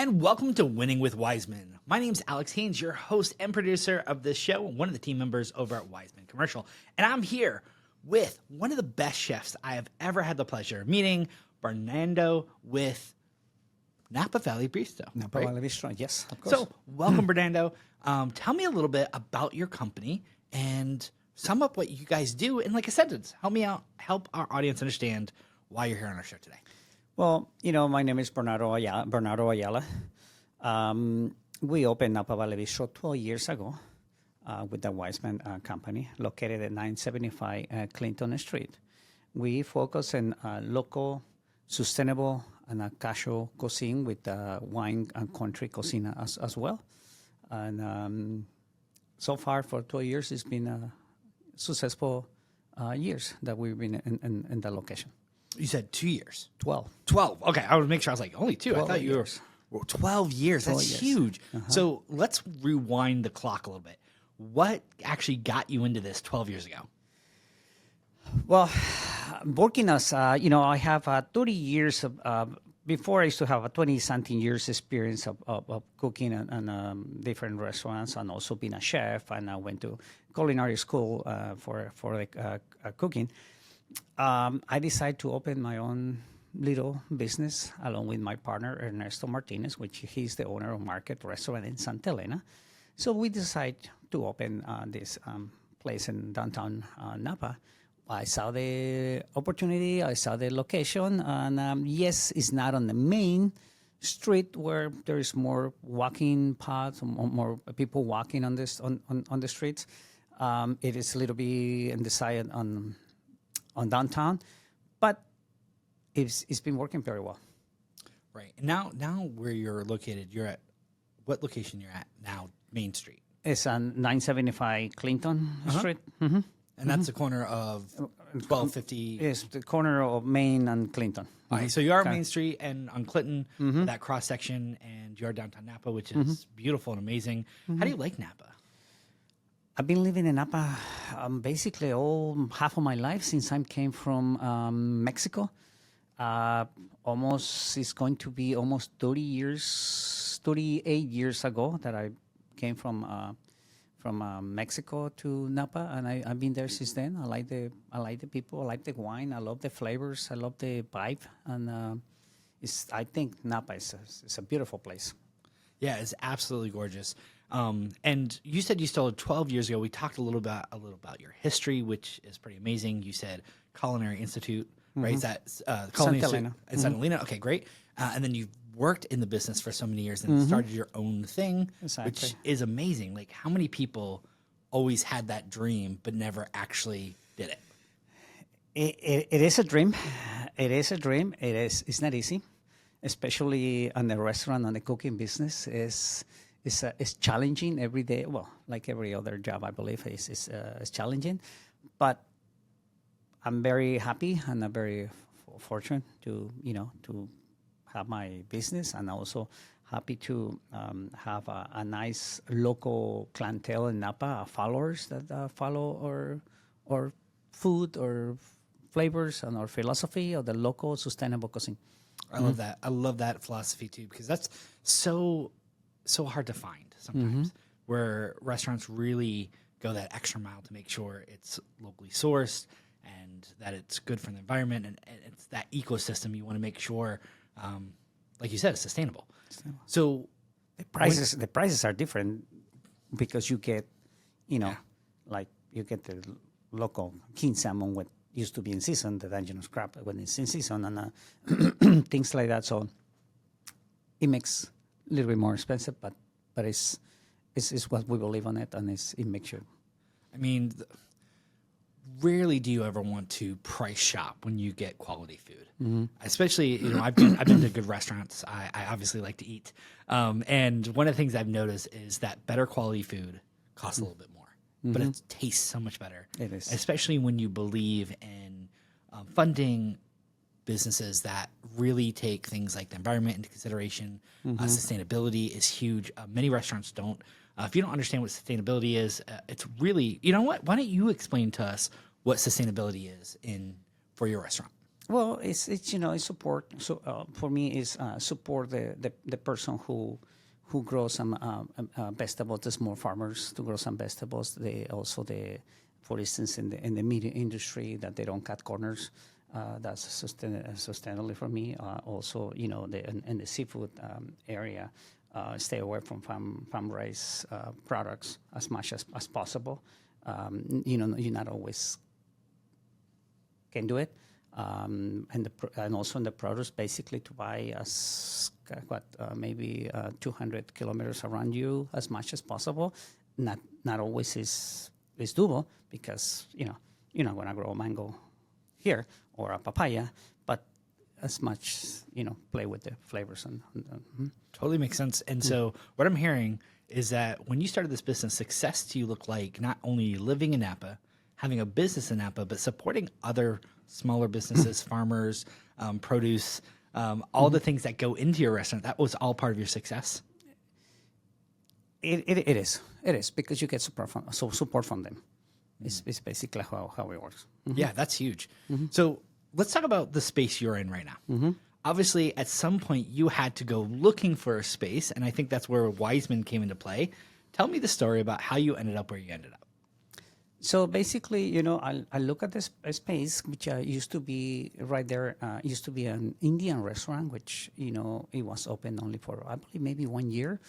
And welcome to Winning with Wiseman. My name's Alex Haynes, your host and producer of this show, one of the team members over at Wiseman Commercial. And I'm here with one of the best chefs I have ever had the pleasure of meeting, Bernardo with Napa Valley Bistro. Napa Valley Bistro, yes, of course. So, welcome, Bernardo. Tell me a little bit about your company and sum up what you guys do in like a sentence. Help me out, help our audience understand why you're here on our show today. Well, my name is Bernardo Ayala. We opened Napa Valley Bistro 12 years ago with the Wiseman company located at 975 Clinton Street. We focus on local, sustainable, and casual cuisine with wine and country cuisine as well. And so far for 12 years, it's been successful years that we've been in the location. You said 2 years. 12. 12. Okay, I would make sure. I was like, only two. I thought you years. were 12 years. 12 That's years. huge. So let's rewind the clock a little bit. What actually got you into this 12 years ago? Well, working as, I have 30 years of, before I used to have a 20-something years experience of cooking and different restaurants and also being a chef. And I went to culinary school for cooking. I decided to open my own little business along with my partner, Ernesto Martinez, which he's the owner of Market Restaurant in Santa Elena. So we decided to open this place in downtown Napa. I saw the opportunity, I saw the location, and yes, it's not on the main street where there is more walking paths, more people walking on this on the streets. It is a little bit in the side on downtown, but it's been working very well. Right. Now where you're located, you're at what location you're at now, Main Street? It's on 975 Clinton Street. Mm-hmm. And that's the corner of 1250. It's the corner of Main and Clinton. All right, so you are Main Street and on Clinton, that cross section, and you're downtown Napa, which is beautiful and amazing. How do you like Napa? I've been living in Napa basically half of my life since I came from Mexico. It's going to be almost 38 years ago that I came from Mexico to Napa, and I've been there since then. I like the people, I like the wine, I love the flavors, I love the vibe, and I think Napa is a beautiful place. Yeah, it's absolutely gorgeous. And you said you started 12 years ago. We talked a little about your history, which is pretty amazing. You said Culinary Institute, right? Is that Culinary Santa Elena. Institute? Santa Elena. Okay, great. And then you've worked in the business for so many years and started your own thing, which is amazing. Like, how many people always had that dream but never actually did it? It is a dream. It is a dream. It's not easy, especially on the restaurant and the cooking business. It's challenging every day. Well, like every other job, I believe, is challenging. But I'm very happy and I'm very fortunate to have my business, and also happy to have a nice local clientele in Napa, followers that follow our food or flavors and our philosophy of the local sustainable cuisine. I love that. I love that philosophy too, because that's so hard to find sometimes, where restaurants really go that extra mile to make sure it's locally sourced and that it's good for the environment, and it's that ecosystem you want to make sure, like you said, it's sustainable. So the prices are different because you get, like you get the local king salmon, what used to be in season, the Dungeness crab when it's in season, and things like that. So it makes a little bit more expensive, but it's what we believe on it, and it makes sure. I mean, rarely do you ever want to price shop when you get quality food. Especially, I've been to good restaurants. I obviously like to eat, and one of the things I've noticed is that better quality food costs a little bit more, but it tastes so much better. It is, especially when you believe in funding businesses that really take things like the environment into consideration. Sustainability is huge. Many restaurants don't. If you don't understand what sustainability is, it's really, you know what? Why don't you explain to us what sustainability is for your restaurant? Well, it's it's support. So for me, is support the person who grows some vegetables, the small farmers to grow some vegetables. They also for instance, in the meat industry, that they don't cut corners. That's sustainable for me. Also, in the seafood area, stay away from farm raised products as much as possible. You not always can do it. And also in the produce, basically to buy maybe 200 kilometers around you as much as possible. Not always is doable, because you're not going to grow a mango here or a papaya, but as much play with the flavors and Totally makes sense. And so what I'm hearing is that when you started this business, success to you looked like not only living in Napa, having a business in Napa, but supporting other smaller businesses, farmers, produce, all the things that go into your restaurant. That was all part of your success. It is because you get support from them. It's basically how it works. Yeah, that's huge. So let's talk about the space you're in right now. Obviously, at some point, you had to go looking for a space, and I think that's where Wiseman came into play. Tell me the story about how you ended up where you ended up. So basically, I look at this space, which used to be right there, used to be an Indian restaurant, which, it was open only for, I believe, maybe 1 year.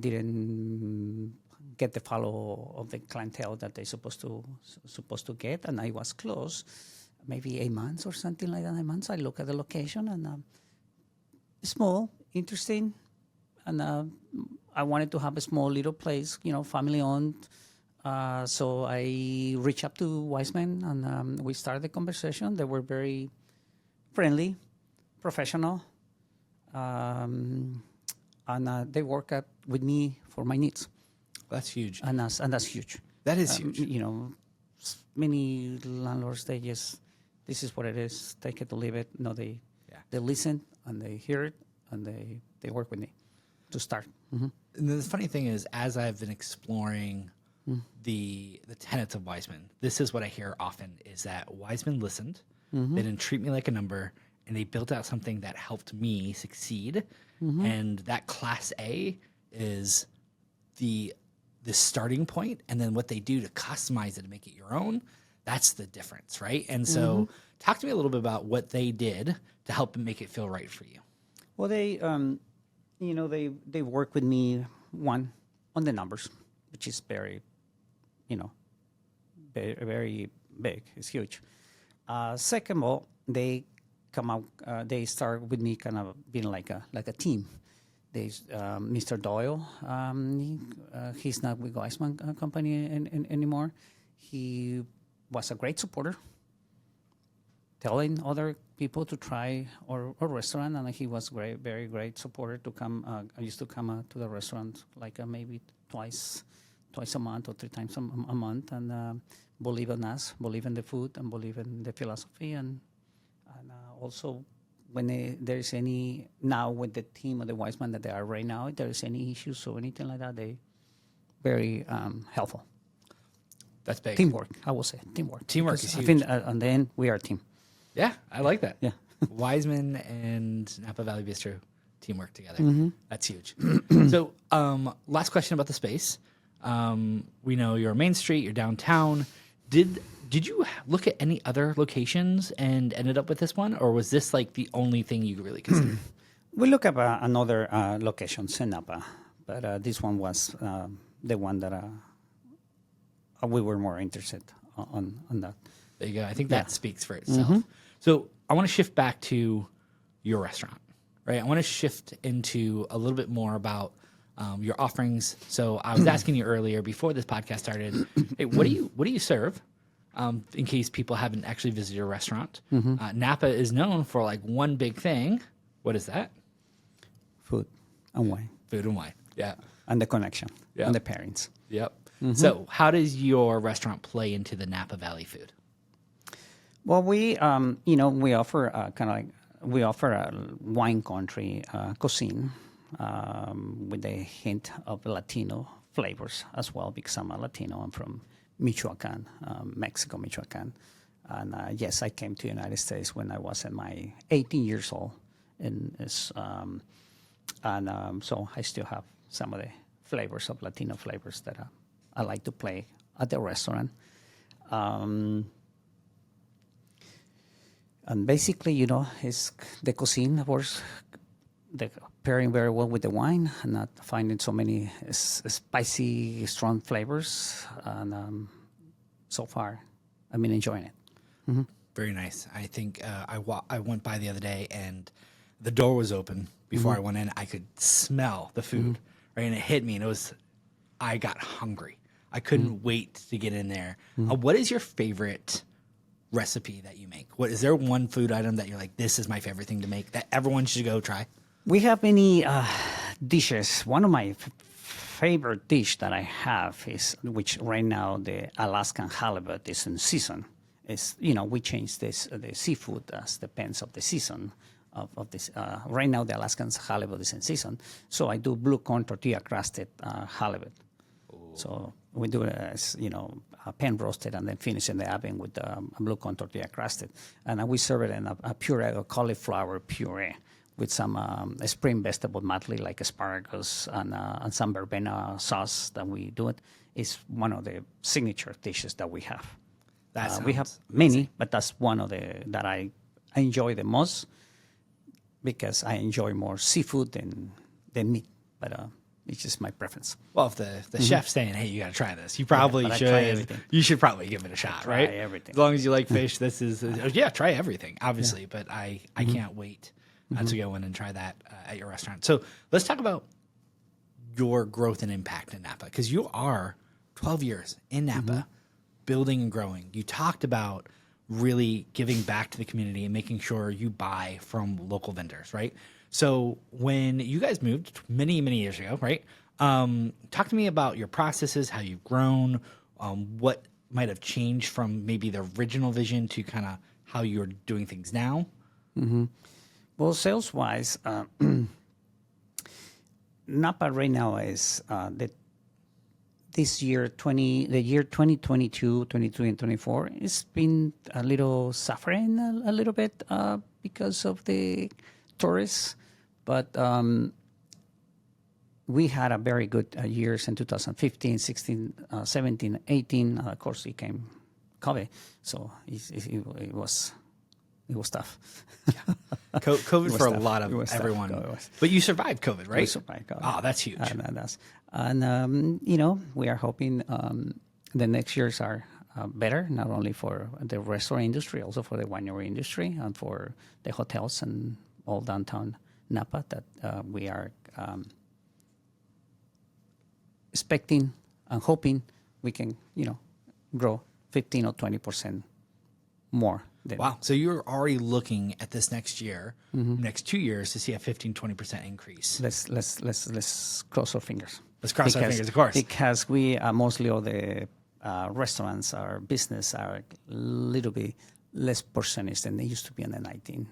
Didn't get the follow of the clientele that they're supposed to get, and I was close, maybe 8 months or something like that. 9 months. I look at the location, and small, interesting, and I wanted to have a small little place, family owned. So I reached out to Wiseman, and we started the conversation. They were very friendly, professional, and they work with me for my needs. That's huge. And that's huge. That is huge. Many landlords, this is what it is. Take it or leave it. No, they listen and they hear it, and they work with me to start. And the funny thing is, as I've been exploring the tenets of Wiseman, this is what I hear often, is that Wiseman listened, they didn't treat me like a number, and they built out something that helped me succeed. And that Class A is the starting point, and then what they do to customize it to make it your own, that's the difference, right? And so talk to me a little bit about what they did to help make it feel right for you. Well, they work with me, one, on the numbers, which is very, very, very big. It's huge. Second of all, they come out. They start with me, kind of being like a team. Mr. Doyle, he's not with Wiseman company anymore. He was a great supporter, telling other people to try our restaurant, and he was very great supporter to come. I used to come to the restaurant like maybe twice a month or 3 times a month, and believe in us, believe in the food, and believe in the philosophy, and also when there's any, now with the team of the Wiseman that they are right now, if there's any issues or anything like that, they very helpful. That's big. Teamwork, I will say teamwork. Teamwork because is huge. I think in the end we are a team. Yeah, I like that. Yeah. Wiseman and Napa Valley Bistro teamwork together. That's huge. So, last question about the space. We know you're Main Street, you're downtown. Did you look at any other locations and ended up with this one, or was this like the only thing you really considered? We look at another locations in Napa, but this one was the one that we were more interested on that. There you go. I think that speaks for itself. So I want to shift back to your restaurant, right? I want to shift into a little bit more about your offerings. So I was asking you earlier before this podcast started, hey, what do you serve? In case people haven't actually visited your restaurant. Napa is known for like one big thing. What is that? Food and wine. Food and wine. Yeah. And the connection. Yeah. And the pairings. Yep. So how does your restaurant play into the Napa Valley food? Well, we offer a wine country cuisine with a hint of Latino flavors as well, because I'm a Latino. I'm from Michoacan, Mexico, Michoacan. And yes, I came to the United States when I was in my 18 years old, and so I still have some of the flavors of Latino flavors that I like to play at the restaurant. And basically, it's the cuisine, of course, the pairing very well with the wine, and not finding so many spicy, strong flavors. And so far, I've been enjoying it. Mm-hmm. Very nice. I think I went by the other day and the door was open. Before I went in, I could smell the food, right? And it hit me, and I got hungry. I couldn't wait to get in there. What is your favorite recipe that you make? Is there one food item that you're like, this is my favorite thing to make that everyone should go try? We have many dishes. One of my favorite dish that I have is, which right now the Alaskan halibut is in season. We change the seafood as depends of the season of this. Right now the Alaskan halibut is in season, so I do blue corn tortilla crusted halibut. Ooh. So we do it as pan roasted and then finish in the oven with blue corn tortilla crusted, and we serve it in a puree, a cauliflower puree with some spring vegetable medley like asparagus and some verbena sauce that we do it. It's one of the signature dishes that we have. We have many, but that's one of that I enjoy the most because I enjoy more seafood than meat. But it's just my preference. Well, if the chef's saying, "Hey, you got to try this," you probably should. You should probably give it a shot, try right? Everything. As long as you like fish, this is try everything, obviously. Yeah. But I can't wait to go in and try that at your restaurant. So let's talk about your growth and impact in Napa, because you are 12 years in Napa. Building and growing. You talked about really giving back to the community and making sure you buy from local vendors, right? So when you guys moved many, many years ago, right? Talk to me about your processes, how you've grown, what might have changed from maybe the original vision to kind of how you're doing things now. Mm-hmm. Well, sales-wise, Napa right now is this year, the year 2022, 23, and 24, it's been a little suffering a little bit because of the tourists. But we had a very good years in 2015, 16, 17, 18. Of course, it came COVID, so it was tough. Yeah. COVID for a lot of everyone. But you survived COVID, right? We survived COVID. Oh, that's huge. And we are hoping the next years are better, not only for the restaurant industry, also for the winery industry and for the hotels and all downtown Napa, that we are expecting and hoping we can, grow 15 or 20% more. Wow. So you're already looking at this next year, next 2 years, to see a 15-20% increase. Let's cross our fingers. Let's cross our fingers, of course. Because we mostly all the restaurants, our business are a little bit less percentage than they used to be in the 19s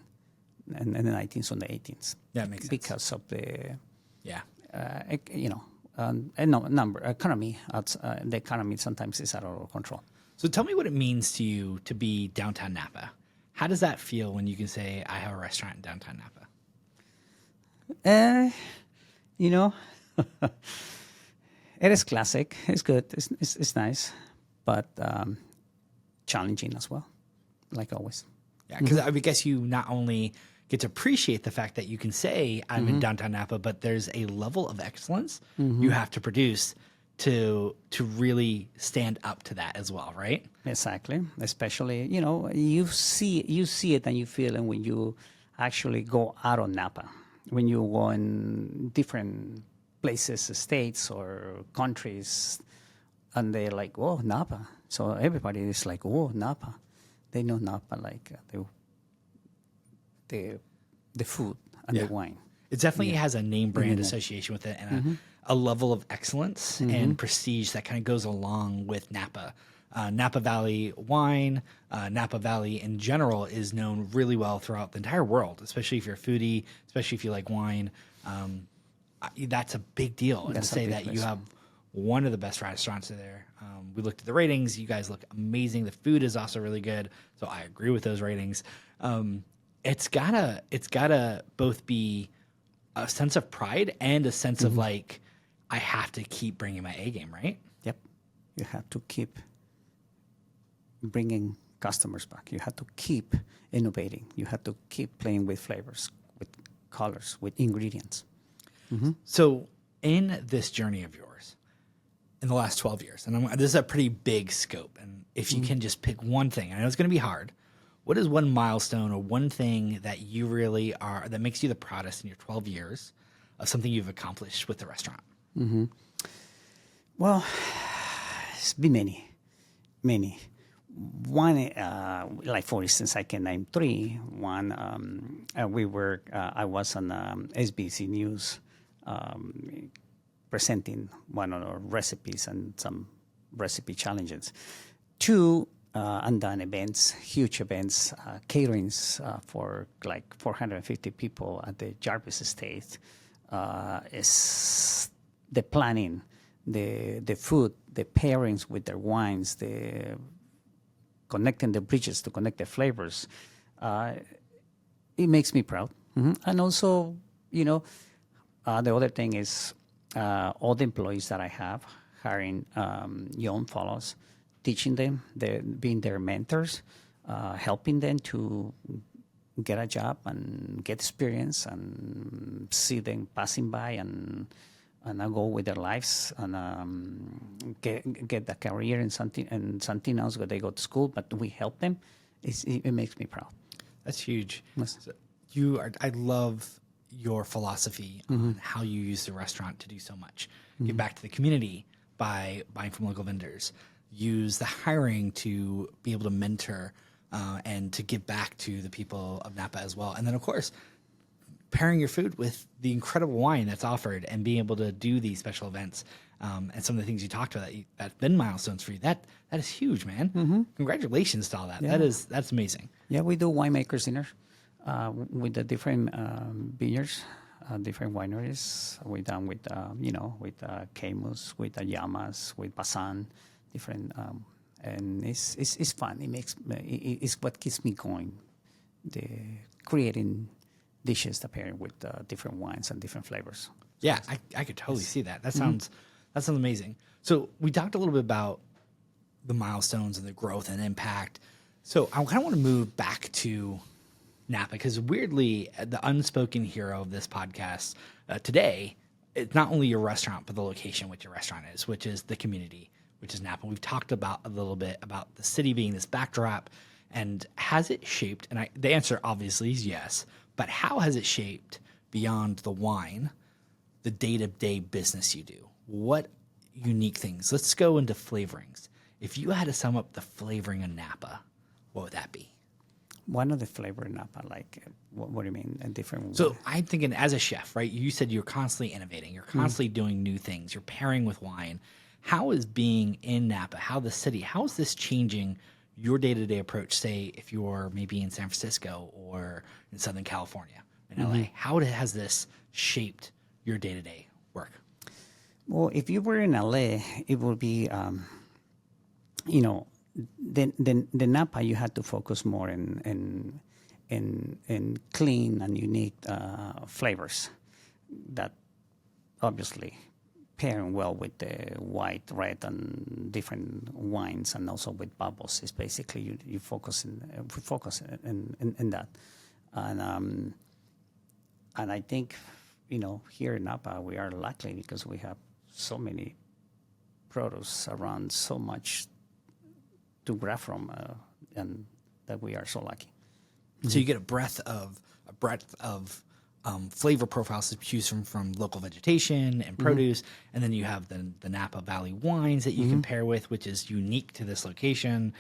and the 19s and the 18s. That makes sense. Because of the economy. The economy sometimes is out of control. So tell me what it means to you to be downtown Napa. How does that feel when you can say, I have a restaurant in downtown Napa? It is classic. It's good. It's nice, but challenging as well, like always. Yeah, because I guess you not only get to appreciate the fact that you can say, I'm in downtown Napa, but there's a level of excellence you have to produce to really stand up to that as well, right? Exactly. Especially, you see it and you feel it when you actually go out of Napa, when you go in different places, states or countries, and they're like, "Oh, Napa!" So everybody is like, "Oh, Napa." They know Napa like the food and the wine. It definitely has a name brand association with it, and a level of excellence and prestige that kind of goes along with Napa. Napa Valley wine, Napa Valley in general is known really well throughout the entire world, especially if you're a foodie, especially if you like wine. That's a big deal. And to say that you have one of the best restaurants there. We looked at the ratings. You guys look amazing. The food is also really good. So I agree with those ratings. It's gotta both be a sense of pride and a sense of like, I have to keep bringing my A game, right? Yep. You have to keep bringing customers back. You have to keep innovating. You have to keep playing with flavors, with colors, with ingredients. So in this journey of yours, in the last 12 years, and this is a pretty big scope, and if you can just pick one thing, I know it's going to be hard, what is one milestone or one thing that you really are, that makes you the proudest in your 12 years of something you've accomplished with the restaurant? Well, it's been many. One, like for instance, I can name three. One, I was on SBC News presenting one of our recipes and some recipe challenges. Two, and done events, huge events, caterings for like 450 people at the Jarvis Estate. Is the planning, the food, the pairings with their wines, the connecting the bridges to connect the flavors. It makes me proud. And also, the other thing is all the employees that I have, hiring young fellows, teaching them, being their mentors, helping them to get a job and get experience and see them passing by and go with their lives and get a career in something else where they go to school, but we help them. It makes me proud. That's huge. Yes. So I love your philosophy on how you use the restaurant to do so much. Give back to the community by buying from local vendors. Use the hiring to be able to mentor and to give back to the people of Napa as well. And then, of course, pairing your food with the incredible wine that's offered and being able to do these special events and some of the things you talked about that's been milestones for you. That is huge, man. Congratulations to all that. Yeah. That's amazing. Yeah, we do winemakers dinner with the different vineyards, different wineries. We done with with Camus, with Yamas, with Basan, different, and it's fun. It's what keeps me going. The creating dishes that pair with different wines and different flavors. Yeah, I could totally see that. That sounds amazing. So we talked a little bit about the milestones and the growth and impact. So I kind of want to move back to Napa because weirdly, the unspoken hero of this podcast today, it's not only your restaurant, but the location which your restaurant is, which is the community, which is Napa. We've talked about a little bit about the city being this backdrop, and has it shaped? And the answer obviously is yes. But how has it shaped beyond the wine, the day-to-day business you do? What unique things? Let's go into flavorings. If you had to sum up the flavoring of Napa, what would that be? One of the flavor in Napa, like, what do you mean? A different. So I'm thinking as a chef, right? You said you're constantly innovating. You're constantly doing new things. You're pairing with wine. How is being in Napa, how is this changing your day-to-day approach, say, if you're maybe in San Francisco or in Southern California, in LA? How has this shaped your day-to-day work? Well, if you were in LA, it would be, the Napa, you had to focus more in clean and unique flavors that obviously pairing well with the white, red, and different wines, and also with bubbles. Is basically you focus in that, and I think here in Napa we are lucky because we have so many produce around, so much to grab from, and that we are so lucky. So you get a breadth of flavor profiles to choose from local vegetation and produce, and then you have the Napa Valley wines that you can pair with, which is unique to this location,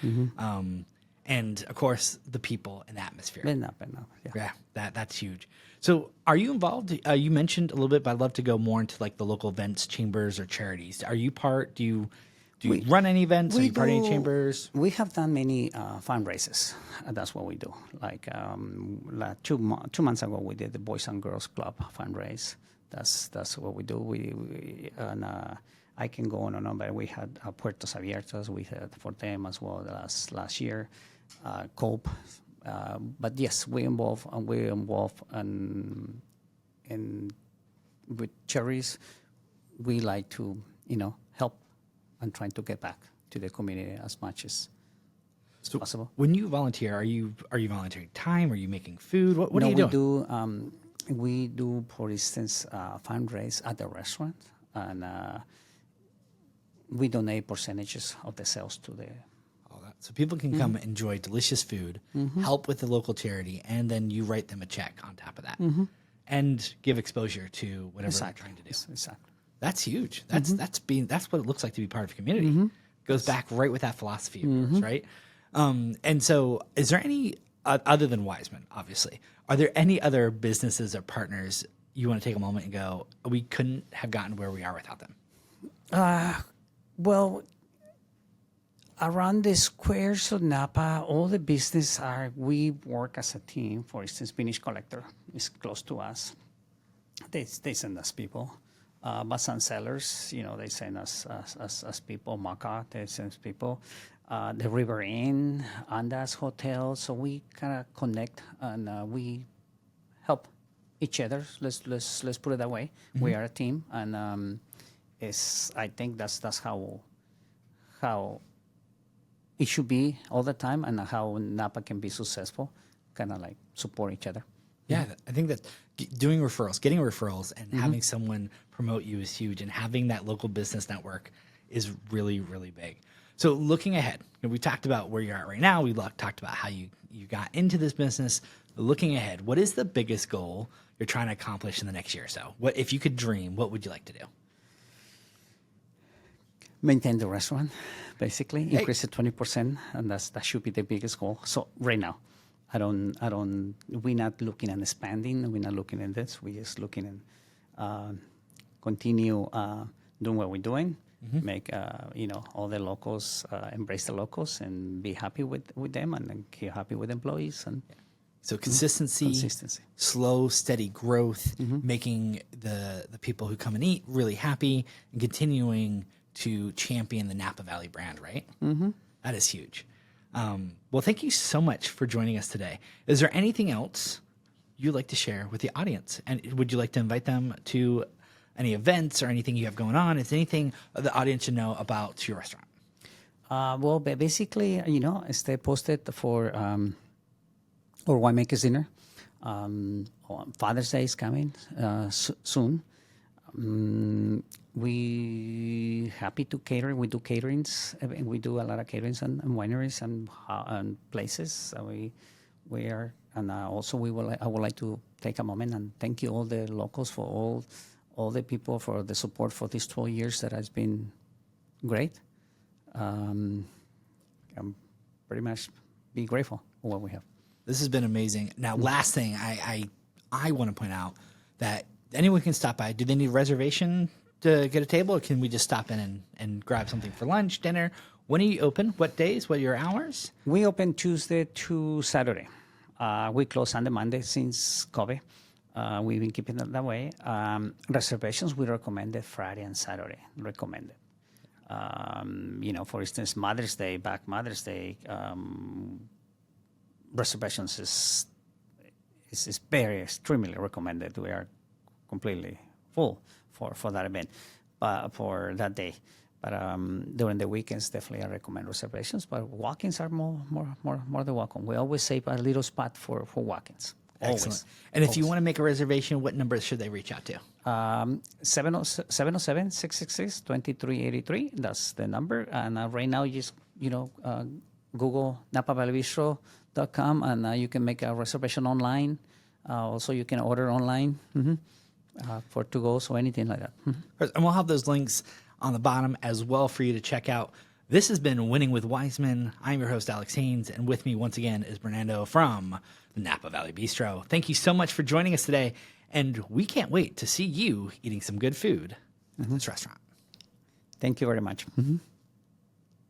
and of course the people and atmosphere. Napa, Yeah, that's huge. So are you involved? You mentioned a little bit, but I'd love to go more into like the local events, chambers, or charities. Are you part? Do you run any events? Are you part of any chambers? We have done many fundraisers. That's what we do. Like 2 months ago, we did the Boys and Girls Club fundraise. That's what we do. I can go on and on, but we had Puertos Abiertos. We had for them as well last year, Cope. But yes, we're involved in with charities. We like to, help and trying to get back to the community as much as possible. When you volunteer, are you volunteering time? Are you making food? What are you doing? We do, for instance, fundraise at the restaurant, and we donate percentages of the sales to the. So people can come enjoy delicious food, help with the local charity, and then you write them a check on top of that, and give exposure to whatever they're trying to do. Exactly. That's huge. That's what it looks like to be part of a community. Goes back right with that philosophy of yours, right? And so, is there any other than Wiseman? Obviously, are there any other businesses or partners you want to take a moment and go, we couldn't have gotten where we are without them? Well, around the squares of Napa, all the business we work as a team. For instance, Finish Collector is close to us. They send us people. Basan Sellers, they send us as people. Maca, they send us people. The River Inn, Andas Hotel. So we kind of connect and we help each other. Let's put it that way. We are a team, and I think that's how it should be all the time, and how Napa can be successful, kind of like support each other. Yeah, I think that getting referrals and having someone promote you is huge, and having that local business network is really, really big. So looking ahead, we talked about where you're at right now. We talked about how you got into this business. Looking ahead, what is the biggest goal you're trying to accomplish in the next year or so? What, if you could dream, what would you like to do? Maintain the restaurant, basically, increase it 20%, and that should be the biggest goal. So right now, we're not looking at expanding. We're not looking at this. We're just looking at continue doing what we're doing. Make all the locals embrace the locals and be happy with them, and then be happy with employees. And so consistency, slow, steady growth, making the people who come and eat really happy, and continuing to champion the Napa Valley brand, right? That is huge. Well, thank you so much for joining us today. Is there anything else you'd like to share with the audience? And would you like to invite them to any events or anything you have going on? Is there anything the audience should know about your restaurant? Well, basically, stay posted for our winemakers dinner. Father's Day is coming soon. We happy to cater. We do caterings. We do a lot of caterings and wineries and places. So we are, and also I would like to take a moment and thank you all the locals for all the people for the support for these 12 years. That has been great. I'm pretty much be grateful for what we have. This has been amazing. Now, last thing I want to point out that anyone can stop by. Do they need a reservation to get a table, or can we just stop in and grab something for lunch, dinner? When are you open? What days? What are your hours? We open Tuesday to Saturday. We close Sunday, Monday since COVID. We've been keeping it that way. Reservations, we recommend it Friday and Saturday. Recommended. For instance, Mother's Day, reservations is very extremely recommended. We are completely full for that event, for that day. But during the weekends, definitely I recommend reservations. But walk-ins are more than welcome. We always save a little spot for walk-ins. Excellent. And if you want to make a reservation, what numbers should they reach out to? 707-666-2383. That's the number. And right now, you just Google NapaValleyBistro.com, and you can make a reservation online. Also, you can order online for to-go, or anything like that. And we'll have those links on the bottom as well for you to check out. This has been Winning with Wiseman. I'm your host, Alex Haynes, and with me once again is Bernardo from the Napa Valley Bistro. Thank you so much for joining us today, and we can't wait to see you eating some good food at this restaurant. Thank you very much.